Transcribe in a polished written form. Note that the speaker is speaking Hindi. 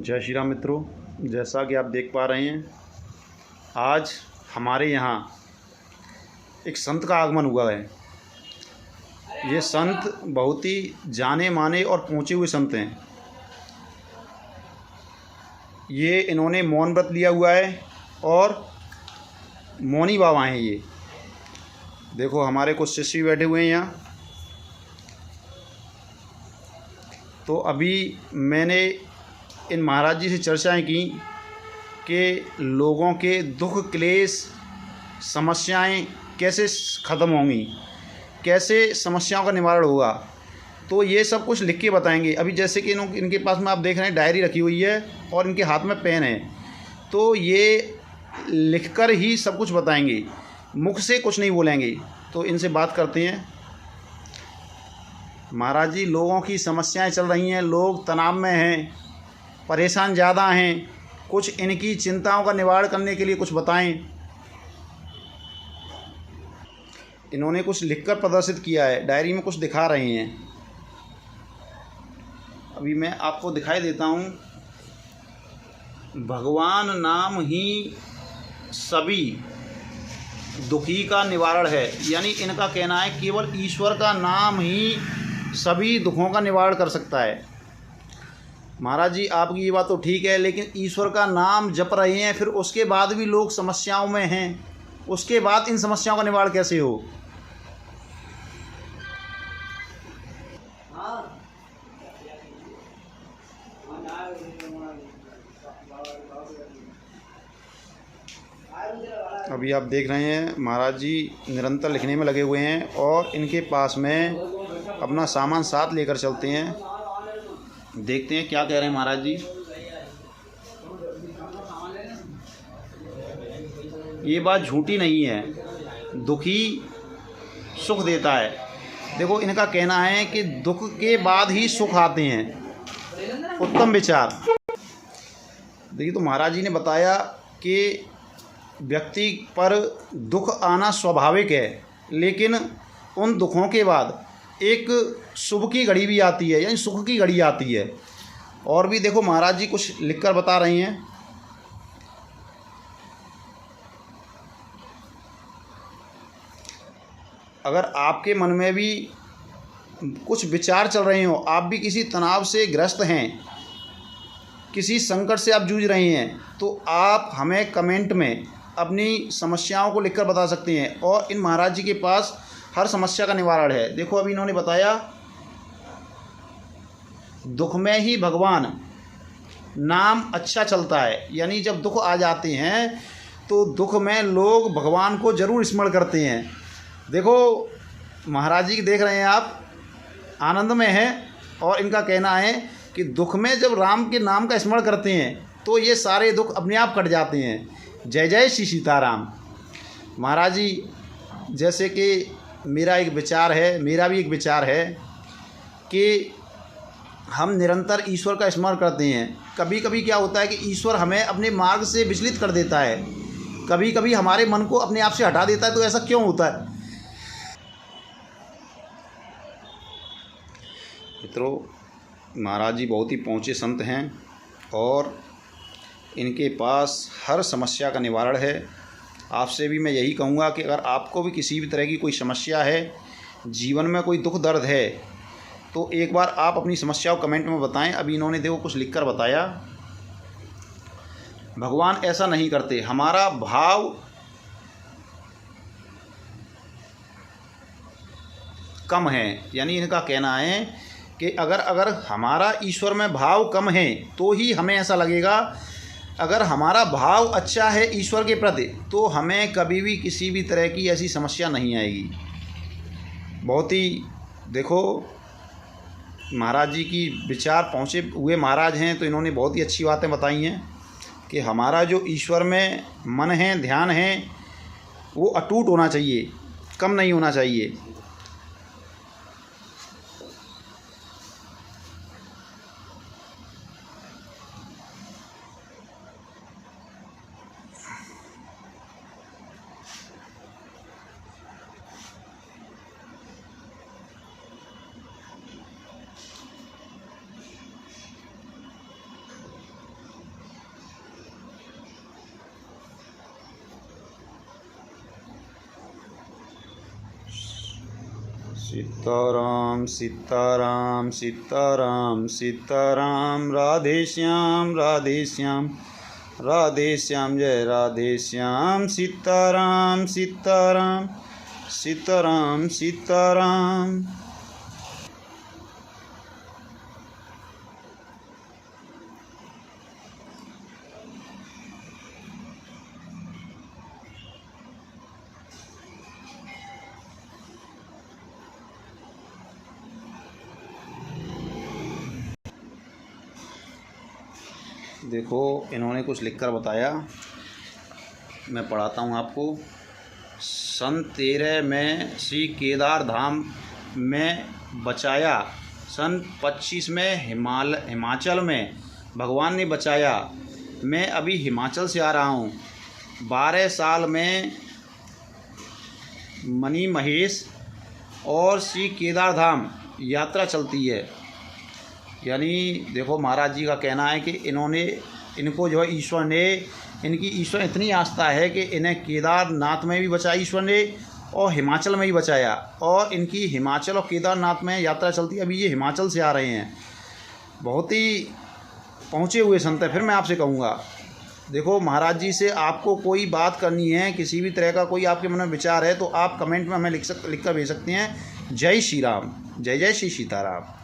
जय श्री राम मित्रों, जैसा कि आप देख पा रहे हैं, आज हमारे यहाँ एक संत का आगमन हुआ है। ये संत बहुत ही जाने माने और पहुँचे हुए संत हैं। ये इन्होंने मौन व्रत लिया हुआ है और मौनी बाबा हैं। ये देखो, हमारे कुछ शिष्य भी बैठे हुए हैं यहाँ। तो अभी मैंने इन महाराज जी से चर्चाएं की कि लोगों के दुख क्लेश समस्याएं कैसे ख़त्म होंगी, कैसे समस्याओं का निवारण होगा। तो ये सब कुछ लिख के बताएंगे। अभी जैसे कि इनके पास में आप देख रहे हैं डायरी रखी हुई है और इनके हाथ में पेन है। तो ये लिखकर ही सब कुछ बताएंगे, मुख से कुछ नहीं बोलेंगे। तो इनसे बात करते हैं। महाराज जी, लोगों की समस्याएं चल रही हैं, लोग तनाव में हैं, परेशान ज़्यादा हैं। कुछ इनकी चिंताओं का निवारण करने के लिए कुछ बताएं। इन्होंने कुछ लिखकर प्रदर्शित किया है, डायरी में कुछ दिखा रहे हैं। अभी मैं आपको दिखाई देता हूँ। भगवान नाम ही सभी दुखी का निवारण है। यानी इनका कहना है केवल ईश्वर का नाम ही सभी दुखों का निवारण कर सकता है। महाराज जी, आपकी ये बात तो ठीक है, लेकिन ईश्वर का नाम जप रहे हैं, फिर उसके बाद भी लोग समस्याओं में हैं, उसके बाद इन समस्याओं का निवारण कैसे हो? अभी आप देख रहे हैं महाराज जी निरंतर लिखने में लगे हुए हैं और इनके पास में अपना सामान साथ लेकर चलते हैं। देखते हैं क्या कह रहे हैं महाराज जी। ये बात झूठी नहीं है, दुखी सुख देता है। देखो, इनका कहना है कि दुख के बाद ही सुख आते हैं। उत्तम विचार। देखिए, तो महाराज जी ने बताया कि व्यक्ति पर दुख आना स्वाभाविक है, लेकिन उन दुखों के बाद एक शुभ की घड़ी भी आती है, यानी सुख की घड़ी आती है। और भी देखो, महाराज जी कुछ लिखकर बता रहे हैं। अगर आपके मन में भी कुछ विचार चल रहे हो, आप भी किसी तनाव से ग्रस्त हैं, किसी संकट से आप जूझ रहे हैं, तो आप हमें कमेंट में अपनी समस्याओं को लिखकर बता सकते हैं। और इन महाराज जी के पास हर समस्या का निवारण है। देखो, अभी इन्होंने बताया दुख में ही भगवान नाम अच्छा चलता है। यानी जब दुख आ जाते हैं तो दुख में लोग भगवान को ज़रूर स्मरण करते हैं। देखो, महाराज जी देख रहे हैं आप, आनंद में हैं। और इनका कहना है कि दुख में जब राम के नाम का स्मरण करते हैं तो ये सारे दुख अपने आप कट जाते हैं। जय जय श्री सीताराम। महाराज जी, जैसे कि मेरा भी एक विचार है कि हम निरंतर ईश्वर का स्मरण करते हैं। कभी कभी क्या होता है कि ईश्वर हमें अपने मार्ग से विचलित कर देता है, कभी कभी हमारे मन को अपने आप से हटा देता है। तो ऐसा क्यों होता है? मित्रों, महाराज जी बहुत ही पहुँचे संत हैं और इनके पास हर समस्या का निवारण है। आपसे भी मैं यही कहूँगा कि अगर आपको भी किसी भी तरह की कोई समस्या है, जीवन में कोई दुख दर्द है, तो एक बार आप अपनी समस्या को कमेंट में बताएं। अभी इन्होंने देखो कुछ लिखकर बताया। भगवान ऐसा नहीं करते, हमारा भाव कम है। यानी इनका कहना है कि अगर हमारा ईश्वर में भाव कम है तो ही हमें ऐसा लगेगा। अगर हमारा भाव अच्छा है ईश्वर के प्रति, तो हमें कभी भी किसी भी तरह की ऐसी समस्या नहीं आएगी। बहुत ही देखो, महाराज जी की विचार पहुँचे हुए महाराज हैं, तो इन्होंने बहुत ही अच्छी बातें बताई हैं कि हमारा जो ईश्वर में मन है, ध्यान है, वो अटूट होना चाहिए, कम नहीं होना चाहिए। सीताराम सीताराम सीताराम सीताराम, राधे श्याम राधे श्याम राधे श्याम, जय राधे श्याम, सीताराम सीताराम सीताराम सीताराम। देखो इन्होंने कुछ लिखकर बताया, मैं पढ़ाता हूँ आपको। सन 13 में श्री केदार धाम में बचाया, सन 25 में हिमाचल में भगवान ने बचाया। मैं अभी हिमाचल से आ रहा हूँ। 12 साल में मणि महेश और श्री केदार धाम यात्रा चलती है। यानी देखो महाराज जी का कहना है कि इनको जो है ईश्वर ने, इनकी ईश्वर इतनी आस्था है कि इन्हें केदारनाथ में भी बचाया ईश्वर ने और हिमाचल में भी बचाया। और इनकी हिमाचल और केदारनाथ में यात्रा चलती है। अभी ये हिमाचल से आ रहे हैं, बहुत ही पहुँचे हुए संत है। फिर मैं आपसे कहूँगा, देखो महाराज जी से आपको कोई बात करनी है, किसी भी तरह का कोई आपके मन में विचार है तो आप कमेंट में हमें लिख कर भेज सकते हैं। जय श्री राम, जय जय श्री सीताराम।